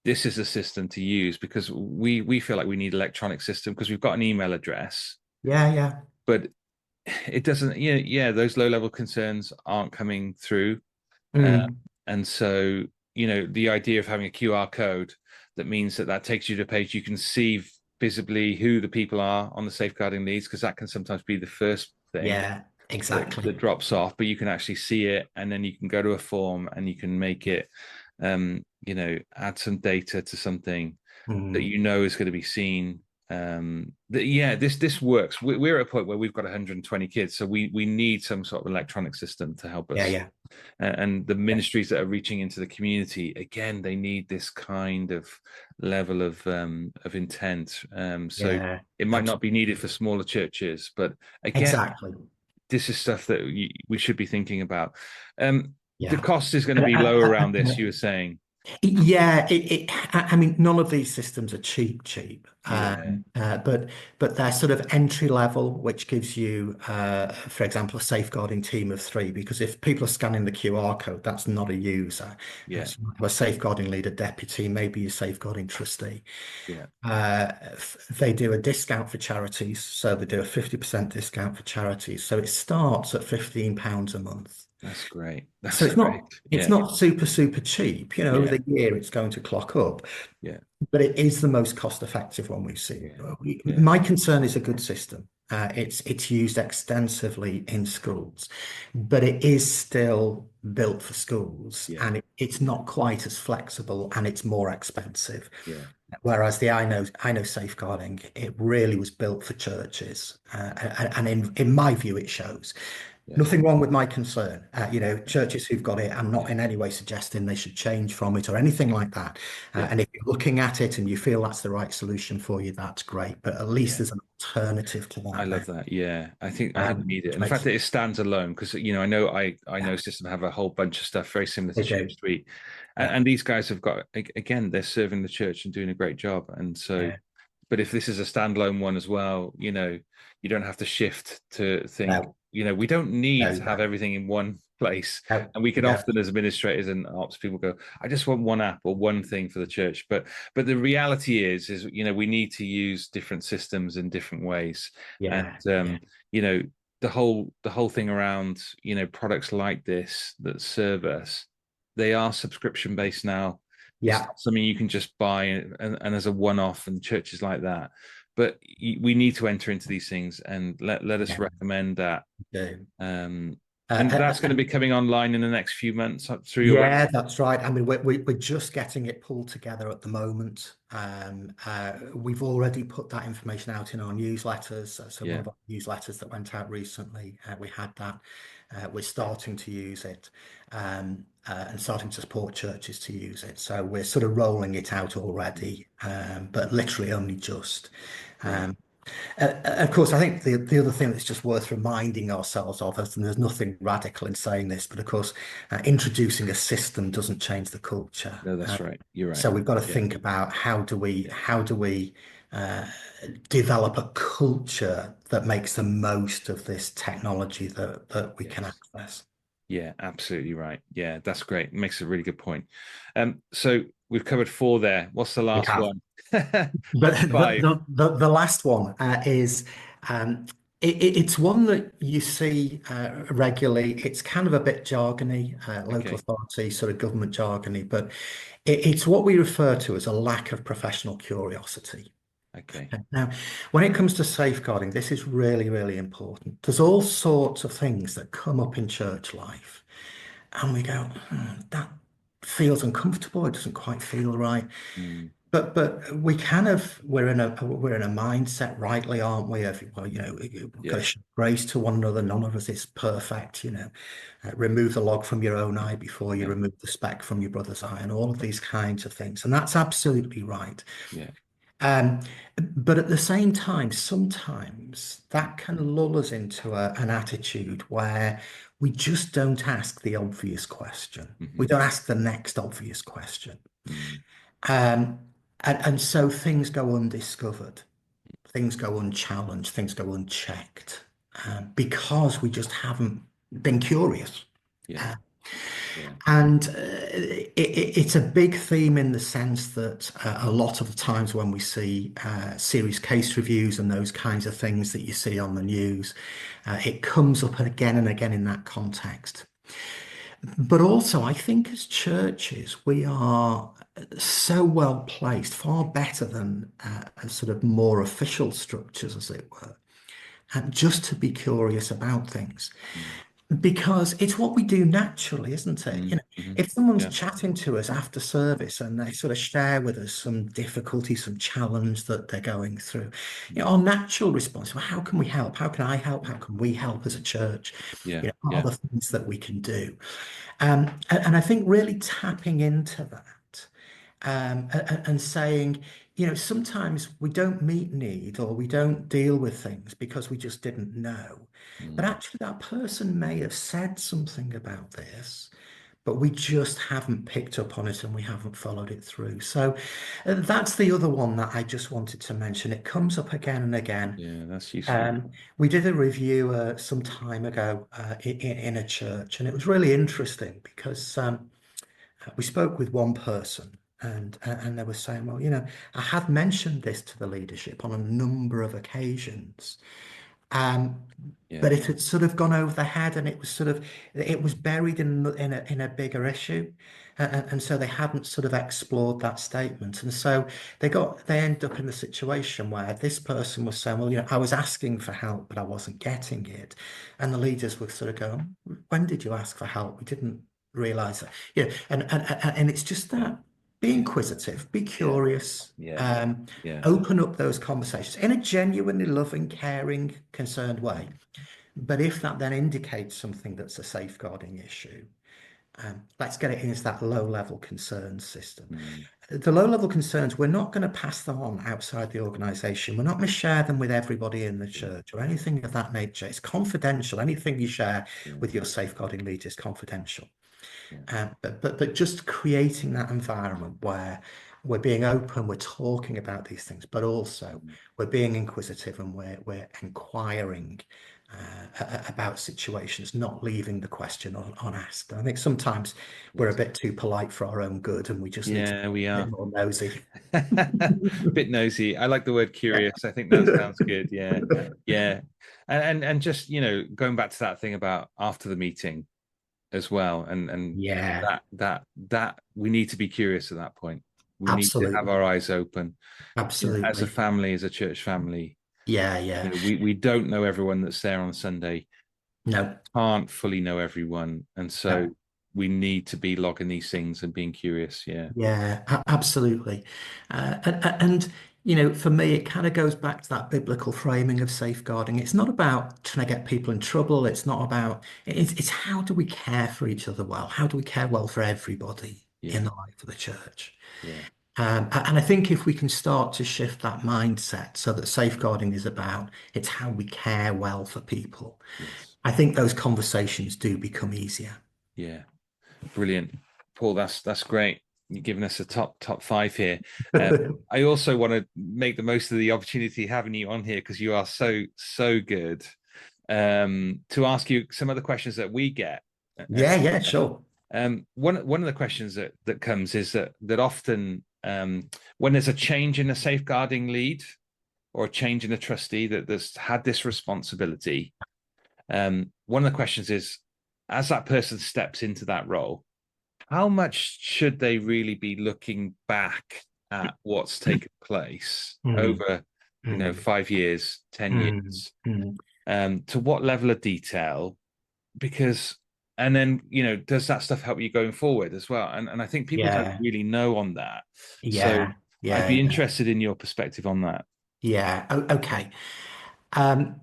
this is a system to use, because we feel like we need electronic system because we've got an email address, Yeah. Yeah. but it doesn't. Yeah, those low level concerns aren't coming through, uh, Mm. and so the idea of having a QR code that means that takes you to a page you can see visibly who the people are on the safeguarding leads, because that can sometimes be the first thing Yeah. that Exactly. drops off, but you can actually see it, and then you can go to a form and you can make it, add some data to something that Mm. is going to be seen. This works. We're at a point where we've got 120 kids, so we need some sort of electronic system to help Yeah. us. Yeah. And the Yeah. ministries that are reaching into the community, again, they need this kind of level of intent. So Yeah. it might not be Absolutely. needed for smaller churches, but again, Exactly. this is stuff that we should be thinking about. The Yeah. cost is going to And, be lower around this, you were saying. yeah, I mean, none of these systems are cheap, Yeah, but they're sort of entry level, which gives you, for example, a safeguarding team of three. Because if people are scanning the QR code, that's not a user. yeah, So you have a safeguarding leader, deputy, maybe a safeguarding trustee. yeah, They do a discount for charities, so they do a 50% discount for charities. So it starts at £15 a month. That's great. So That's it's great. it's Yeah. not super cheap. You know, over Yeah. the year it's going to clock up, Yeah. but it is the most cost effective one we've seen. Yeah. Yeah. My concern is a good system. It's used extensively in schools, but it is still built for schools, Yeah. and it's not quite as flexible, and it's more expensive. Yeah. Whereas the I know safeguarding, it really was built for churches, and in my view, it shows. Yeah. Nothing wrong with my concern. You know, Yeah. churches who've got it, I'm not Yeah. in any way suggesting they should change from it or anything like that. Yeah. And if you're looking at it and you feel that's the right solution for you, that's great. But at least Yeah. there's an alternative to I that love there, that. Yeah, I think we need it, which and the fact makes that it stands alone, because I yeah, know System have a whole bunch of stuff very similar to they Church do. Street, Yeah, and these guys have got again, they're serving the church and doing a great job, and so, yeah. but if this is a standalone one as well, you don't have to shift to think, No, we don't need no, to have everything in one place. no, And we can no. often, as administrators and ops people, go, I just want one app or one thing for the church. But the reality is we need to use different systems in different ways. And Yeah, yeah, you know, the whole thing around, products like this that serve us, they are subscription based now. It's yeah, not something you can just buy and as a one-off, and churches like that. But we need to enter into these things, and let us yeah. recommend that. Do. Um, Uh, and uh, that's going to be coming online in the next few months up through your Yeah, website. that's right. I mean, we're just getting it pulled together at the moment. We've already put that information out in our newsletters. So one Yeah, of our newsletters that went out recently, we had that. We're starting to use it, and starting to support churches to use it. So we're sort of rolling it out already, but literally only just. great. Um, of course, I think the other thing that's just worth reminding ourselves of, and there's nothing radical in saying this, but of course, introducing a system doesn't change the culture. No, that's right. You're right. So we've got to Yeah, think about how do we uh, develop a culture that makes the most of this technology that we can yes. access. Yeah, absolutely right. Yeah, that's great. Makes a really good point. So we've covered four there. What's the We last have. one? But What's five? the last one is um, it's one that you see regularly. It's kind of a bit jargony, local Okay. authority, sort of government jargony, but it's what we refer to as a lack of professional curiosity. Okay. Now, when it comes to safeguarding, this is really, really important. There's all sorts of things that come up in church life, and we go, that feels uncomfortable. It doesn't quite feel right. Mm, But we're in a mindset, rightly, aren't we? Of, well, you know, we've got to yeah. show grace to one another. None of us is perfect, you know. Remove the log from your own eye before you Yeah. remove the speck from your brother's eye, and all of these kinds of things. And that's absolutely right. Yeah. Um, but at the same time, sometimes that can lull us into an attitude where we just don't ask the obvious question. We Hmm. don't ask the next obvious question. Mm, Um, and so things go undiscovered, things go unchallenged, things go unchecked, because we just haven't been curious. yeah. Uh, Yeah. and it's a big theme in the sense that a lot of the times when we see serious case reviews and those kinds of things that you see on the news, it comes up again and again in that context. But also, I think as churches, we are so well placed, far better than sort of more official structures, as it were, and just to be curious about things. Mm, Because it's what we do naturally, isn't it? mm, You know, hmm. if someone's Yeah. chatting to us after service and they sort of share with us some difficulty, some challenge that they're going through, you Mm, know, our natural response, well, how can we help? How can I help? How can we help as a church? yeah. You know, what Yeah. are the things that we can do? And I think really tapping into that, and saying, you know, sometimes we don't meet need or we don't deal with things because we just didn't know. But Mm, actually, that person may have said something about this, but we just haven't picked up on it and we haven't followed it through. So that's the other one that I just wanted to mention. It comes up again and again. yeah. That's useful. We did a review some time ago in a church, and it was really interesting because we spoke with one person, and they were saying, well, you know, I have mentioned this to the leadership on a number of occasions, Um, Yeah. but it had sort of gone over the head, and it was buried in a bigger issue, and so they hadn't sort of explored that statement, and so they ended up in the situation where this person was saying, well, I was asking for help, but I wasn't getting it, and the leaders were sort of going, when did you ask for help? We didn't realize that, and it's just Yeah. that. Be Yeah. inquisitive, be Yeah. curious, Yeah. Yeah. open up those conversations in a genuinely loving, caring, concerned way. But if that then indicates something that's a safeguarding issue, let's get it into that low-level concerns system. Mm. The low-level concerns, we're not going to pass them on outside the organization. We're not going to share them with everybody in the Yeah. church or anything of that nature. It's confidential. Anything you share Yeah. with your safeguarding lead is confidential. Yeah. But just creating that environment where we're being open, we're talking about these things, but also Mm. we're being inquisitive and we're inquiring about situations, not leaving the question unasked. I think sometimes we're a Yes. bit too polite for our own good, and we just need to Yeah, we be a are. bit more nosy. Bit nosy. I like the word Yeah. curious. I think that sounds good. Yeah. Yeah. And just, going back to that thing about after the meeting as well, and Yeah, that we need to be curious at that point. We need to have absolutely. our eyes open. As a Absolutely. family, as a church family, Yeah, yeah. we don't know everyone that's there on Sunday, No, can't fully know everyone, and so no. we need to be logging these things and being curious. Yeah. Yeah, absolutely. For me, it kind of goes back to that biblical framing of safeguarding. It's not about trying to get people in trouble. It's not about, it's how do we care for each other well? How do we care well for everybody in Yeah. the life of the church? Yeah. And I think if we can start to shift that mindset so that safeguarding is about, it's how we care well for people, Yes. I think those conversations do become easier. Yeah. Brilliant, Paul. That's great. You're giving us a top five here. I also want to make the most of the opportunity having you on here because you are so good. To ask you some other questions that we get. Yeah, yeah, sure. One of the questions that comes is that often when there's a change in a safeguarding lead or a change in a trustee that's had this responsibility, one of the questions is, as that person steps into that role, how much should they really be looking back at what's taken place Mm, over, mm, 5 years, 10 mm, years? mm. To what level of detail? Because, and then, does that stuff help you going forward as well? And I think people don't Yeah, really know on that. So yeah, I'd yeah, be yeah, interested in your perspective on that. yeah. Okay. Um,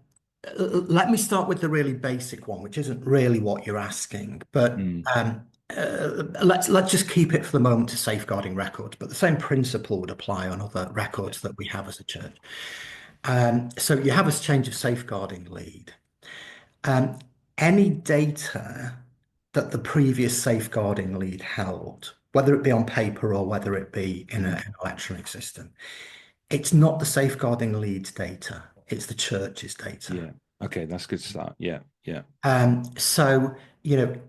Let me start with the really basic one, which isn't really what you're asking, but Mm, let's just keep it for the moment to safeguarding records. But the same principle would apply on other yeah, records that we have as a church. So you have a change of safeguarding lead. Um, any data that the previous safeguarding lead held, whether it be on paper or whether it be in mm, an electronic system, it's not the safeguarding lead's data, it's the church's data. yeah. Okay, that's a good start. Yeah, yeah, So,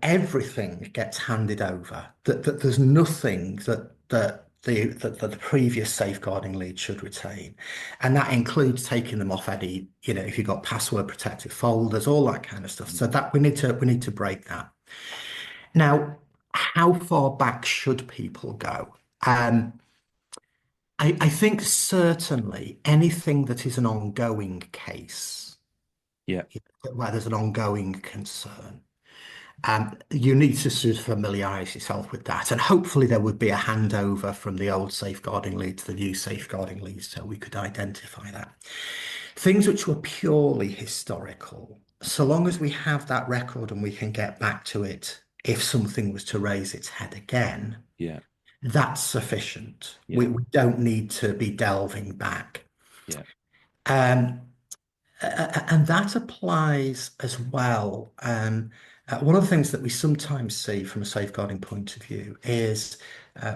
everything gets handed over. That there's nothing that the previous safeguarding lead should retain. And that includes taking them off any, if you've got password protected folders, all that kind of stuff. mm, So that we need to break that. Now, how far back should people go? Um, I think certainly anything that is an ongoing case, yeah, where there's an ongoing concern. You need to sort of familiarize yourself with that. And hopefully there would be a handover from the old safeguarding lead to the new safeguarding lead so we could identify that. Things which were purely historical, so long as we have that record and we can get back to it if something was to raise its head again, yeah, that's sufficient. We, yeah, we don't need to be delving back. yeah. Um, and that applies as well. One of the things that we sometimes see from a safeguarding point of view is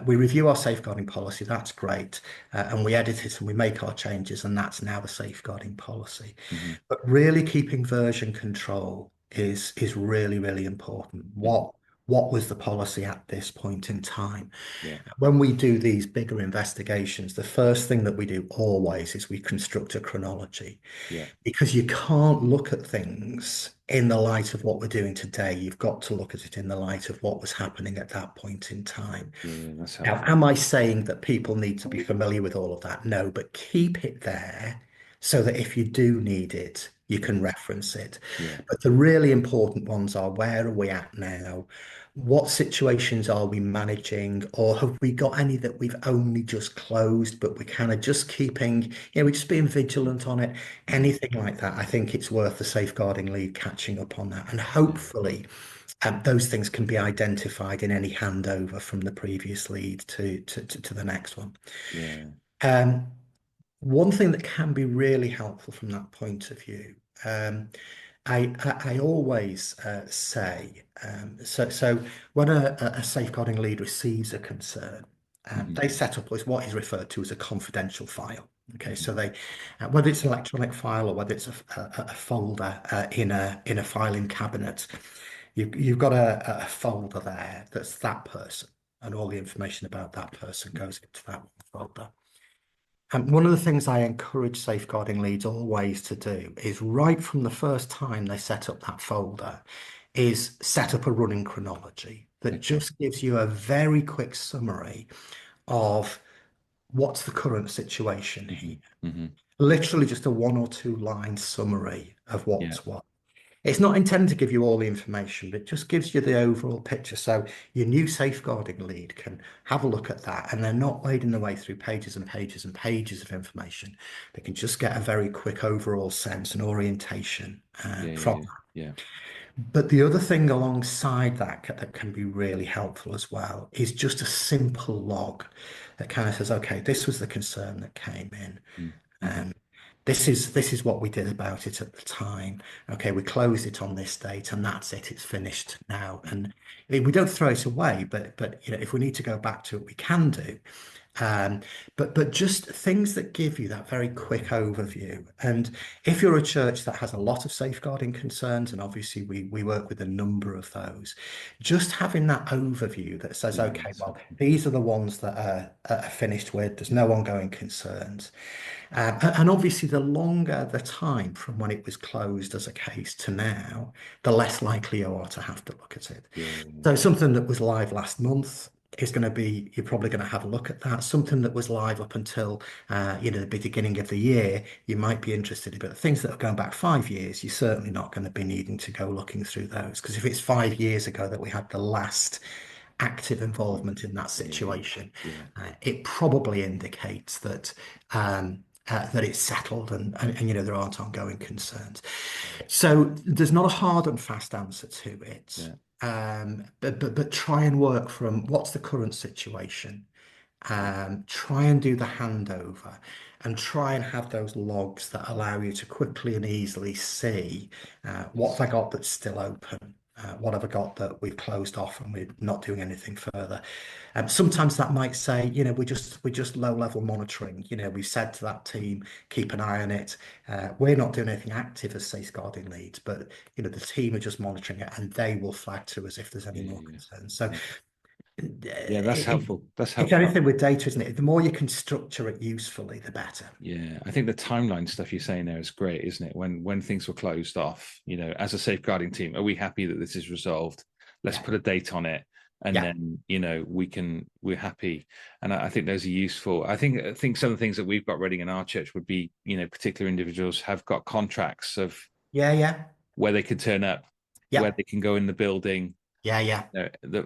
we review our safeguarding policy, that's great, and we edit it and we make our changes, and that's now the safeguarding policy. Hmm. But really keeping version control is really, really important. Yeah. what was the policy at this point in time. Yeah. When we do these bigger investigations, the first thing that we do always is we construct a chronology, Yeah. because you can't look at things in the light of what we're doing today. You've got to look at it in the light of what was happening at that point in time. Yeah. Yeah. That's Now, helpful. am I saying that people need to be familiar with all of that? No, but keep it there so that if you do need it, you Yeah. can reference it. Yeah. But the really important ones are, where are we at now? What situations are we managing? Or have we got any that we've only just closed, but we're kind of just keeping, we're just being vigilant on it? Mm. Anything like that, I think it's worth the safeguarding lead catching up on that. And Yeah. hopefully, those things can be identified in any handover from the previous lead to the next one. Yeah. Um, One thing that can be really helpful from that point of view, I always say, so when a safeguarding lead receives a concern, Hmm. they set up what is referred to as a confidential file. Okay, Hmm. so they, whether it's an electronic file or whether it's a folder in a filing cabinet, you've got a folder there that's that person, and all the information about that person goes into that folder. And one of the things I encourage safeguarding leads always to do is, right from the first time they set up that folder, is set up a running chronology that Okay. just gives you a very quick summary of what's the current situation Hmm. here. Hmm. Literally just a 1 or 2 line summary of Yeah. what's what. It's not intended to give you all the information, but it just gives you the overall picture. So your new safeguarding lead can have a look at that, and they're not wading their way through pages and pages and pages of information. They can just get a very quick overall sense and orientation Yeah. from Yeah. that. Yeah. But the other thing alongside that that can be really helpful as well is just a simple log that kind of says, okay, this was the concern that came in. Mm. Hmm. Um, this is what we did about it at the time. Okay, we closed it on this date, and that's it. It's finished now. And I mean, we don't throw it away, but if we need to go back to it, we can do. But just things that give you that very quick overview. And if you're a church that has a lot of safeguarding concerns, and obviously we work with a number of those, just having that overview that says, Yeah. okay, That's well, helpful. these are the ones that are finished with. There's no ongoing concerns. And obviously, the longer the time from when it was closed as a case to now, the less likely you are to have to look at it. Yeah. So something that was live last month is going to be, you're probably going to have a look at that. Something that was live up until, the beginning of the year, you might be interested in. But things that are going back 5 years, you're certainly not going to be needing to go looking through those. Because if it's 5 years ago that we had the last active Yeah. involvement in that Yeah. Yeah. situation, Yeah. it probably indicates that it's settled, and there aren't ongoing concerns. So there's not a hard and fast answer to it. Yeah. But try and work from what's the current situation. Try and do the handover, and try and have those logs that allow you to quickly and easily see what have I got that's still open. What have I got that we've closed off and we're not doing anything further? Sometimes that might say, we're just low level monitoring. We've said to that team, keep an eye on it. We're not doing anything active as safeguarding leads, but the team are just monitoring it, and they will flag to us if there's any Yeah. more Yeah. concerns. So Yeah. Yeah. That's it, helpful. That's it's helpful. anything with data, isn't it? The more you can structure it usefully, the better. Yeah, I think the timeline stuff you're saying there is great, isn't it? When things were closed off, as a safeguarding team, are we happy that this is resolved? Let's Yeah, put a date on it, and yeah, then we're happy. And I think those are useful. I think some of the things that we've got running in our church would be, particular individuals have got contracts of yeah, yeah, where they could turn up, where yeah, they can go in the building, yeah, yeah,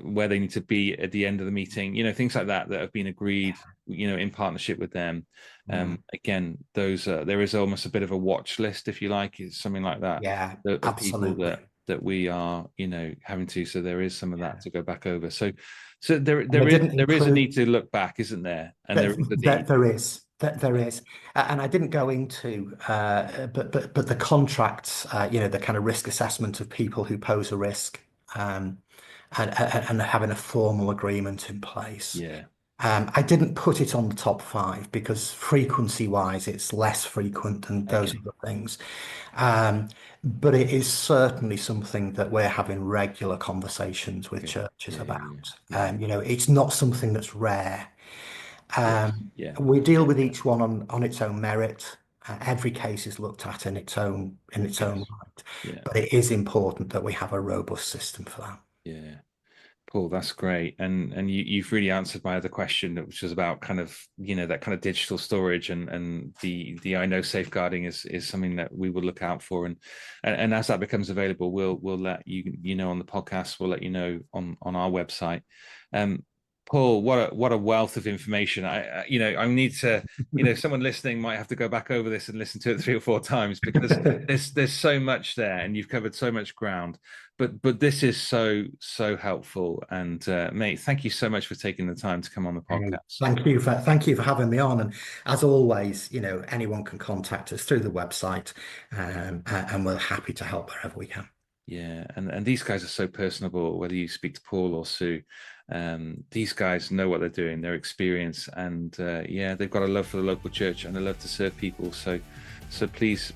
where they need to be at the end of the meeting, things like that have been agreed, in partnership with them. mm, Again, those there is almost a bit of a watch list, if you like, it's something like that, yeah, of people absolutely. that we are, having to. So there is some of that Yeah. to go back over. So there And I there is didn't there is a include need to look back, isn't there? And there that, is a that need. there is that there Yeah, is. And I didn't go into but the contracts, the kind of risk assessment of people who pose a risk, and having a formal agreement in place. yeah, I didn't put it on the top five because frequency wise, it's less frequent than those Okay. other things. But it is certainly something that we're having regular conversations with Okay. churches Yeah, yeah, about. yeah. It's not something that's rare. Yes. Um, Yeah. we deal with each one on its own merit. Every case is looked at in its own Yes. right. Yeah. But it is important that we have a robust system for that. Yeah. Paul, that's great. And you've really answered my other question, which was about kind of, that kind of digital storage and the I know safeguarding is something that we will look out for. And as that becomes available, we'll let you know on the podcast, we'll let you know on our website. Um, Paul, what a wealth of information. I need to, someone listening might have to go back over this and listen to it 3 or 4 times because there's so much there and you've covered so much ground. But this is so helpful, and mate, thank you so much for taking the time to come on the podcast. Thank you for having me on. And as always, anyone can contact us through the website, and we're happy to help wherever we can. Yeah, and these guys are so personable. Whether you speak to Paul or Sue, these guys know what they're doing. They're experienced, and yeah, they've got a love for the local church and a love to serve people. So please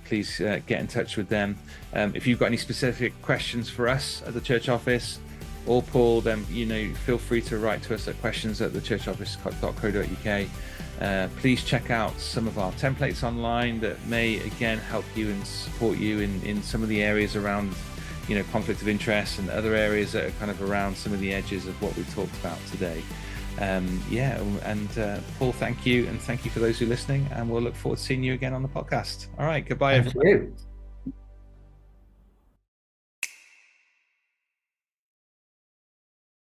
get in touch with them. If you've got any specific questions for us at the church office or Paul, then feel free to write to us at questions@thechurchoffice.co.uk. Please check out some of our templates online that may again help you and support you in some of the areas around conflict of interest and other areas that are kind of around some of the edges of what we've talked about today. Paul, thank you, and thank you for those who are listening, and we'll look forward to seeing you again on the podcast. All right, goodbye, Thank everyone. you.